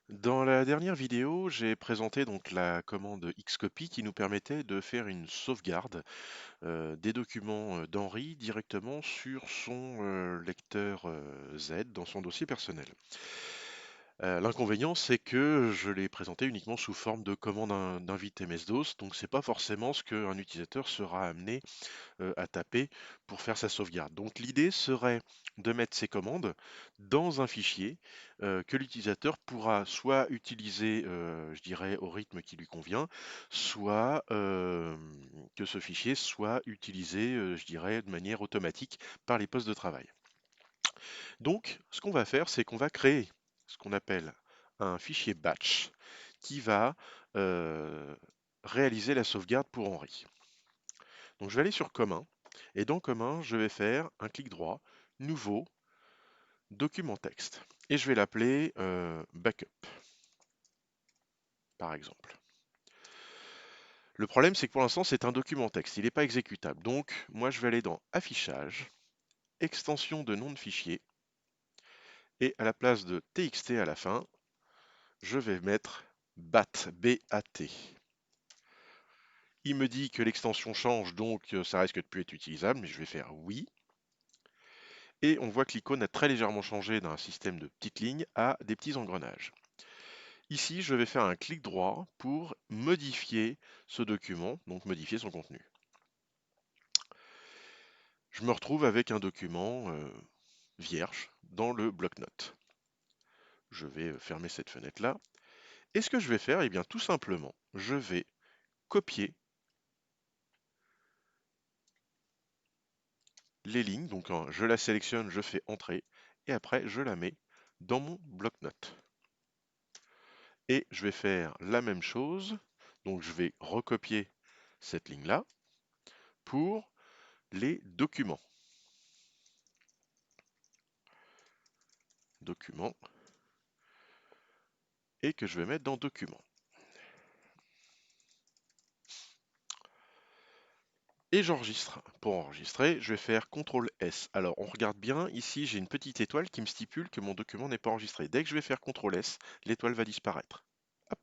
Dans la dernière vidéo, j'ai présenté donc la commande Xcopy qui nous permettait de faire une sauvegarde des documents d'Henri directement sur son lecteur Z dans son dossier personnel. L'inconvénient, c'est que je l'ai présenté uniquement sous forme de commande d'invite MS-DOS, donc c'est pas forcément ce qu'un utilisateur sera amené à taper pour faire sa sauvegarde. Donc l'idée serait de mettre ces commandes dans un fichier que l'utilisateur pourra soit utiliser, je dirais, au rythme qui lui convient, soit que ce fichier soit utilisé, je dirais, de manière automatique par les postes de travail. Donc, ce qu'on va faire, c'est qu'on va créer ce qu'on appelle un fichier batch qui va euh, réaliser la sauvegarde pour Henri. Donc je vais aller sur commun et dans commun, je vais faire un clic droit, nouveau, document texte. Et je vais l'appeler backup, par exemple. Le problème, c'est que pour l'instant, c'est un document texte, il n'est pas exécutable. Donc moi, je vais aller dans affichage, extension de nom de fichier, et à la place de txt à la fin, je vais mettre BAT, B-A-T. Il me dit que l'extension change, donc ça risque de plus être utilisable, mais je vais faire oui. Et on voit que l'icône a très légèrement changé d'un système de petites lignes à des petits engrenages. Ici, je vais faire un clic droit pour modifier ce document, donc modifier son contenu. Je me retrouve avec un document vierge dans le bloc-notes. Je vais fermer cette fenêtre-là. Et ce que je vais faire, eh bien tout simplement, je vais copier les lignes. Donc je la sélectionne, je fais Entrée, et après je la mets dans mon bloc-notes. Et je vais faire la même chose. Donc je vais recopier cette ligne-là pour les documents. Documents. Et que je vais mettre dans Documents. Et j'enregistre. Pour enregistrer, je vais faire CTRL S. Alors on regarde bien, ici j'ai une petite étoile qui me stipule que mon document n'est pas enregistré. Dès que je vais faire CTRL S, l'étoile va disparaître. Hop,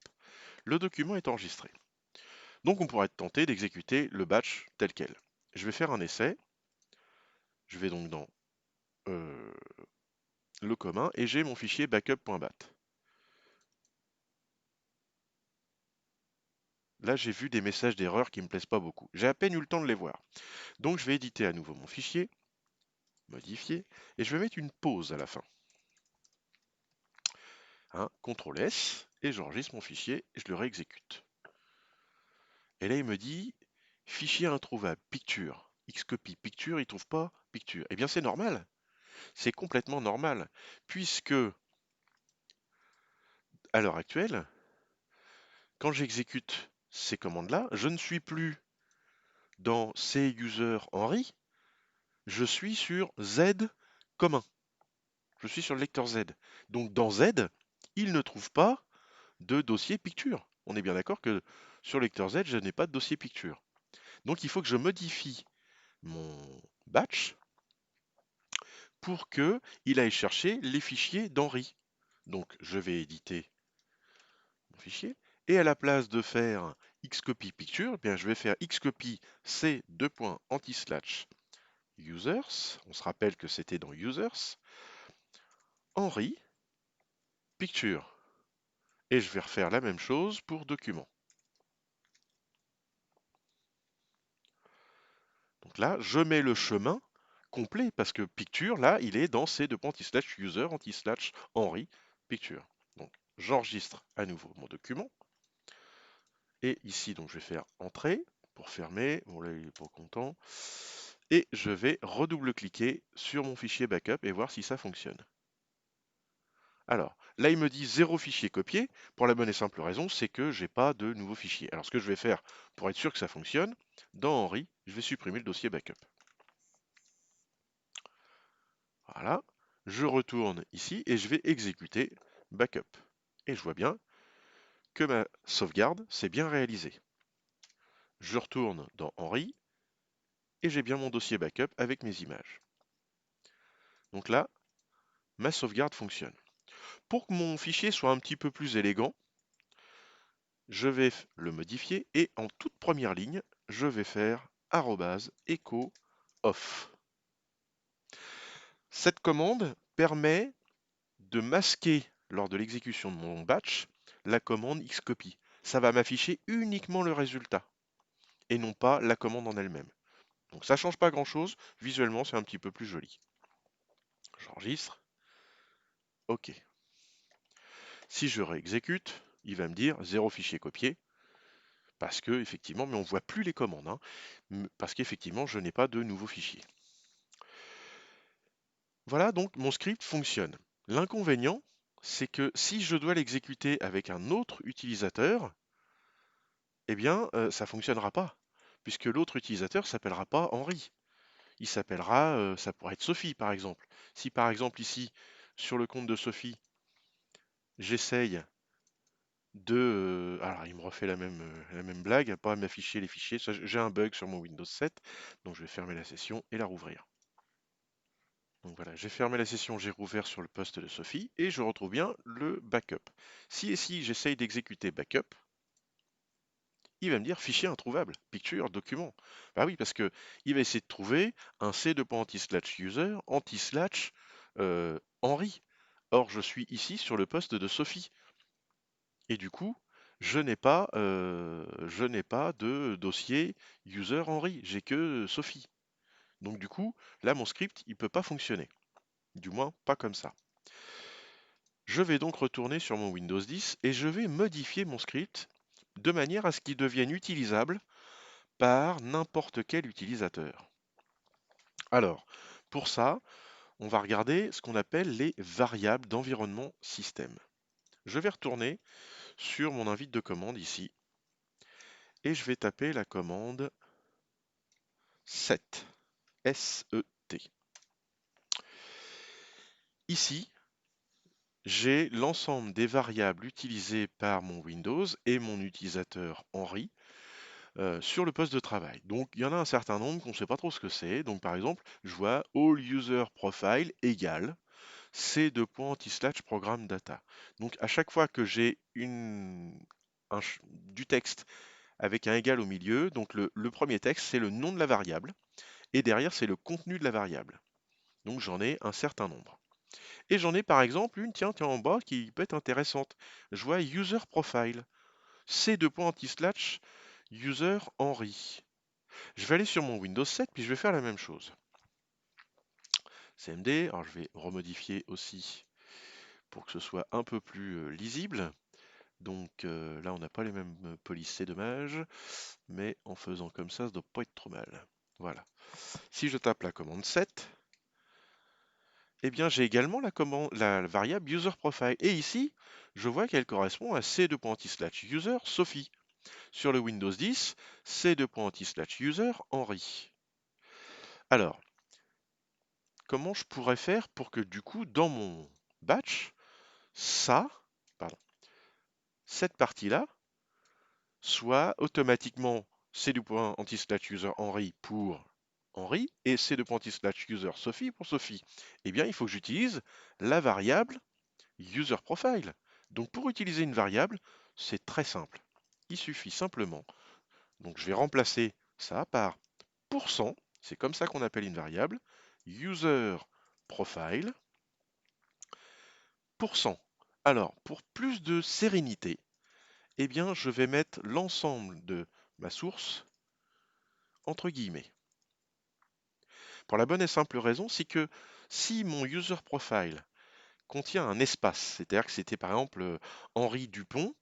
le document est enregistré. Donc on pourrait être tenté d'exécuter le batch tel quel. Je vais faire un essai. Je vais donc dans euh, le commun et j'ai mon fichier backup.bat. Là j'ai vu des messages d'erreur qui ne me plaisent pas beaucoup. J'ai à peine eu le temps de les voir. Donc je vais éditer à nouveau mon fichier, modifier, et je vais mettre une pause à la fin. CTRL S, et j'enregistre mon fichier et je le réexécute. Et là, il me dit fichier introuvable, picture, Xcopy, picture, il trouve pas picture. Eh bien, c'est normal, c'est complètement normal, puisque à l'heure actuelle, quand j'exécute ces commandes-là, je ne suis plus dans C user Henri, je suis sur Z commun. Je suis sur le lecteur Z. Donc dans Z, il ne trouve pas de dossier picture. On est bien d'accord que sur le lecteur Z, je n'ai pas de dossier picture. Donc il faut que je modifie mon batch pour que il aille chercher les fichiers d'Henri. Donc je vais éditer mon fichier et à la place de faire xcopy picture, eh bien je vais faire xcopy c anti/users. On se rappelle que c'était dans users. Henri picture. Et je vais refaire la même chose pour documents. Donc là, je mets le chemin complet parce que picture, là, il est dans c anti/user anti/Henri picture. Donc j'enregistre à nouveau mon document. Et ici, donc je vais faire Entrée pour fermer. Bon là, il n'est pas content. Et je vais redouble-cliquer sur mon fichier backup et voir si ça fonctionne. Alors, là, il me dit 0 fichier copié, pour la bonne et simple raison, c'est que j'ai pas de nouveau fichier. Alors, ce que je vais faire pour être sûr que ça fonctionne, dans Henri, je vais supprimer le dossier backup. Voilà, je retourne ici et je vais exécuter backup. Et je vois bien que ma sauvegarde s'est bien réalisée. Je retourne dans Henri et j'ai bien mon dossier backup avec mes images. Donc là, ma sauvegarde fonctionne. Pour que mon fichier soit un petit peu plus élégant, je vais le modifier et en toute première ligne, je vais faire @echo off. Cette commande permet de masquer lors de l'exécution de mon batch la commande xcopy. Ça va m'afficher uniquement le résultat et non pas la commande en elle-même. Donc ça change pas grand-chose, visuellement c'est un petit peu plus joli. J'enregistre. OK. Si je réexécute, il va me dire 0 fichier copié parce que effectivement, mais on voit plus les commandes, hein, parce qu'effectivement je n'ai pas de nouveau fichier. Voilà, donc mon script fonctionne. L'inconvénient, c'est que si je dois l'exécuter avec un autre utilisateur, eh bien, ça fonctionnera pas, puisque l'autre utilisateur s'appellera pas Henri. Il s'appellera, ça pourrait être Sophie, par exemple. Si par exemple ici, sur le compte de Sophie, j'essaye alors il me refait la même blague, pas m'afficher les fichiers. J'ai un bug sur mon Windows 7, donc je vais fermer la session et la rouvrir. Donc voilà, j'ai fermé la session, j'ai rouvert sur le poste de Sophie et je retrouve bien le backup. Si j'essaye d'exécuter backup, il va me dire fichier introuvable, picture, document. Bah oui, parce que il va essayer de trouver un c2.anti/user anti/ Henri. Or, je suis ici sur le poste de Sophie. Et du coup, je n'ai pas de dossier user Henri, j'ai que Sophie. Donc du coup, là, mon script, il peut pas fonctionner. Du moins, pas comme ça. Je vais donc retourner sur mon Windows 10 et je vais modifier mon script de manière à ce qu'il devienne utilisable par n'importe quel utilisateur. Alors, pour ça, on va regarder ce qu'on appelle les variables d'environnement système. Je vais retourner sur mon invite de commande ici et je vais taper la commande set. S-E-T. Ici, j'ai l'ensemble des variables utilisées par mon Windows et mon utilisateur Henri sur le poste de travail. Donc, il y en a un certain nombre qu'on ne sait pas trop ce que c'est. Donc, par exemple, je vois all user profile égale c2.anti/program data. Donc, à chaque fois que j'ai du texte avec un égal au milieu, donc le premier texte, c'est le nom de la variable et derrière, c'est le contenu de la variable. Donc, j'en ai un certain nombre. Et j'en ai par exemple une, tiens, en bas, qui peut être intéressante. Je vois user profile, c2.anti/user Henri. Je vais aller sur mon Windows 7, puis je vais faire la même chose. CMD, alors je vais remodifier aussi pour que ce soit un peu plus lisible. Donc là, on n'a pas les mêmes polices, c'est dommage, mais en faisant comme ça doit pas être trop mal. Voilà. Si je tape la commande 7, eh bien, j'ai également la variable user_profile. Et ici, je vois qu'elle correspond à c2.anti/user Sophie. Sur le Windows 10, c2.anti/user Henri. Alors, comment je pourrais faire pour que du coup, dans mon batch, pardon, cette partie-là soit automatiquement c2.anti/user Henri pour Henri et c2.anti/user Sophie pour Sophie. Eh bien, il faut que j'utilise la variable user profile. Donc pour utiliser une variable, c'est très simple. Il suffit simplement, donc je vais remplacer ça par %, c'est comme ça qu'on appelle une variable, user profile, %. Alors pour plus de sérénité, eh bien je vais mettre l'ensemble de ma source entre guillemets. Pour la bonne et simple raison, c'est que si mon user profile contient un espace, c'est-à-dire que c'était par exemple Henri Dupont,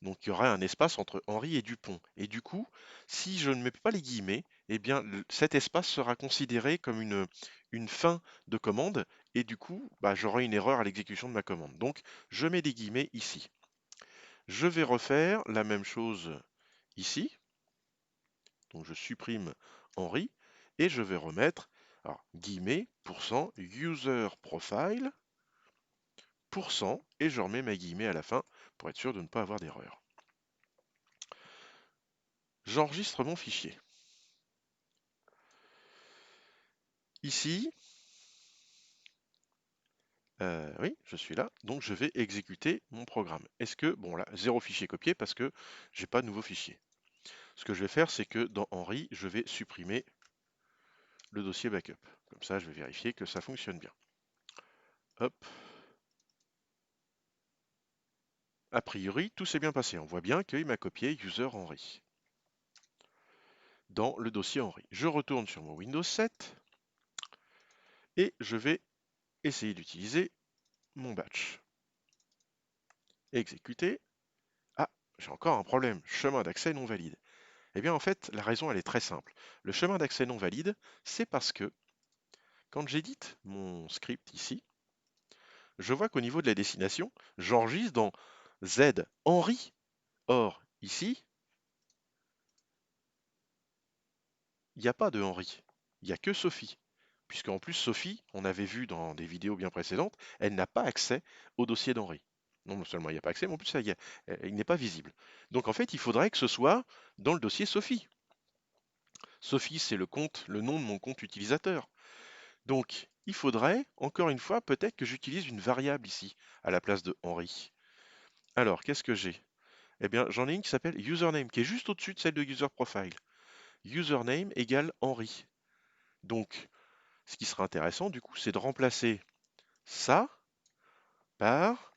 donc il y aura un espace entre Henri et Dupont. Et du coup, si je ne mets pas les guillemets, eh bien cet espace sera considéré comme une fin de commande et du coup, bah, j'aurai une erreur à l'exécution de ma commande. Donc je mets des guillemets ici. Je vais refaire la même chose ici. Donc je supprime Henri et je vais remettre alors, guillemets, %user profile, et je remets ma guillemets à la fin pour être sûr de ne pas avoir d'erreur. J'enregistre mon fichier. Ici, Oui, je suis là. Donc je vais exécuter mon programme. Est-ce que, bon là, 0 fichier copié parce que j'ai pas de nouveau fichier. Ce que je vais faire, c'est que dans Henri, je vais supprimer le dossier backup. Comme ça, je vais vérifier que ça fonctionne bien. Hop. A priori, tout s'est bien passé. On voit bien qu'il m'a copié user Henri dans le dossier Henri. Je retourne sur mon Windows 7 et je vais essayer d'utiliser mon batch. Exécuter. Ah, j'ai encore un problème. Chemin d'accès non valide. Eh bien, en fait, la raison, elle est très simple. Le chemin d'accès non valide, c'est parce que quand j'édite mon script ici, je vois qu'au niveau de la destination, j'enregistre dans Z Henri. Or, ici, il n'y a pas de Henri. Il n'y a que Sophie. Puisqu'en plus, Sophie, on avait vu dans des vidéos bien précédentes, elle n'a pas accès au dossier d'Henri. Non seulement il n'y a pas accès, mais en plus, il n'est pas visible. Donc en fait, il faudrait que ce soit dans le dossier Sophie. Sophie, c'est le nom de mon compte utilisateur. Donc, il faudrait, encore une fois, peut-être que j'utilise une variable ici, à la place de Henri. Alors, qu'est-ce que j'ai? Eh bien, j'en ai une qui s'appelle username, qui est juste au-dessus de celle de user profile. Username égale Henri. Donc, ce qui sera intéressant, du coup, c'est de remplacer ça par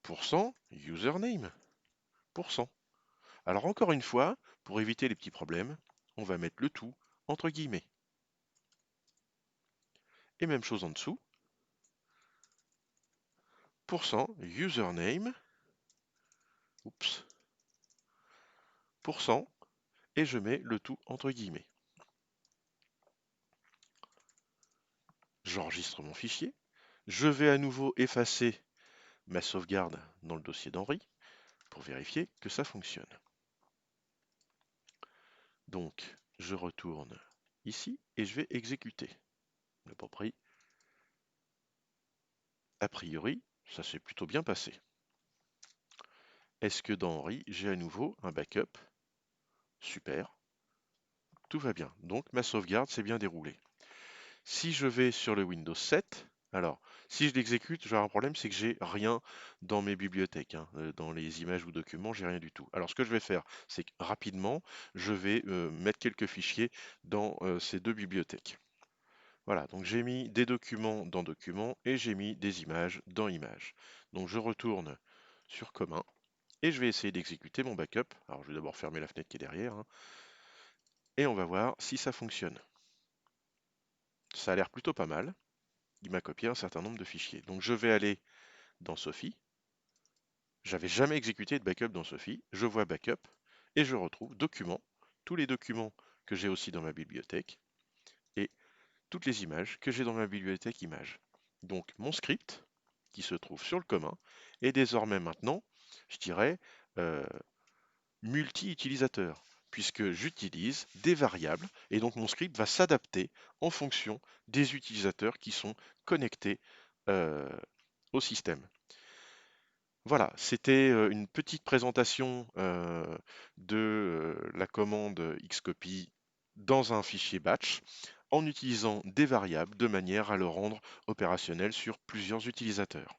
%username. Pourcent. Alors, encore une fois, pour éviter les petits problèmes, on va mettre le tout entre guillemets. Et même chose en dessous, %username, oups, pourcent, et je mets le tout entre guillemets. J'enregistre mon fichier. Je vais à nouveau effacer ma sauvegarde dans le dossier d'Henri pour vérifier que ça fonctionne. Donc, je retourne ici et je vais exécuter. Le propre. A priori, ça s'est plutôt bien passé. Est-ce que dans Henri, j'ai à nouveau un backup? Super. Tout va bien. Donc, ma sauvegarde s'est bien déroulée. Si je vais sur le Windows 7, alors, si je l'exécute, j'aurai un problème, c'est que j'ai rien dans mes bibliothèques, hein. Dans les images ou documents, j'ai rien du tout. Alors, ce que je vais faire, c'est que rapidement, je vais mettre quelques fichiers dans ces deux bibliothèques. Voilà, donc j'ai mis des documents dans documents et j'ai mis des images dans images. Donc, je retourne sur commun et je vais essayer d'exécuter mon backup. Alors, je vais d'abord fermer la fenêtre qui est derrière, hein, et on va voir si ça fonctionne. Ça a l'air plutôt pas mal. Il m'a copié un certain nombre de fichiers. Donc je vais aller dans Sophie. J'avais jamais exécuté de backup dans Sophie. Je vois backup et je retrouve documents, tous les documents que j'ai aussi dans ma bibliothèque et toutes les images que j'ai dans ma bibliothèque images. Donc mon script qui se trouve sur le commun est désormais maintenant, je dirais, euh, multi-utilisateur puisque j'utilise des variables et donc mon script va s'adapter en fonction des utilisateurs qui sont connectés euh, au système. Voilà, c'était une petite présentation de la commande Xcopy dans un fichier batch en utilisant des variables de manière à le rendre opérationnel sur plusieurs utilisateurs.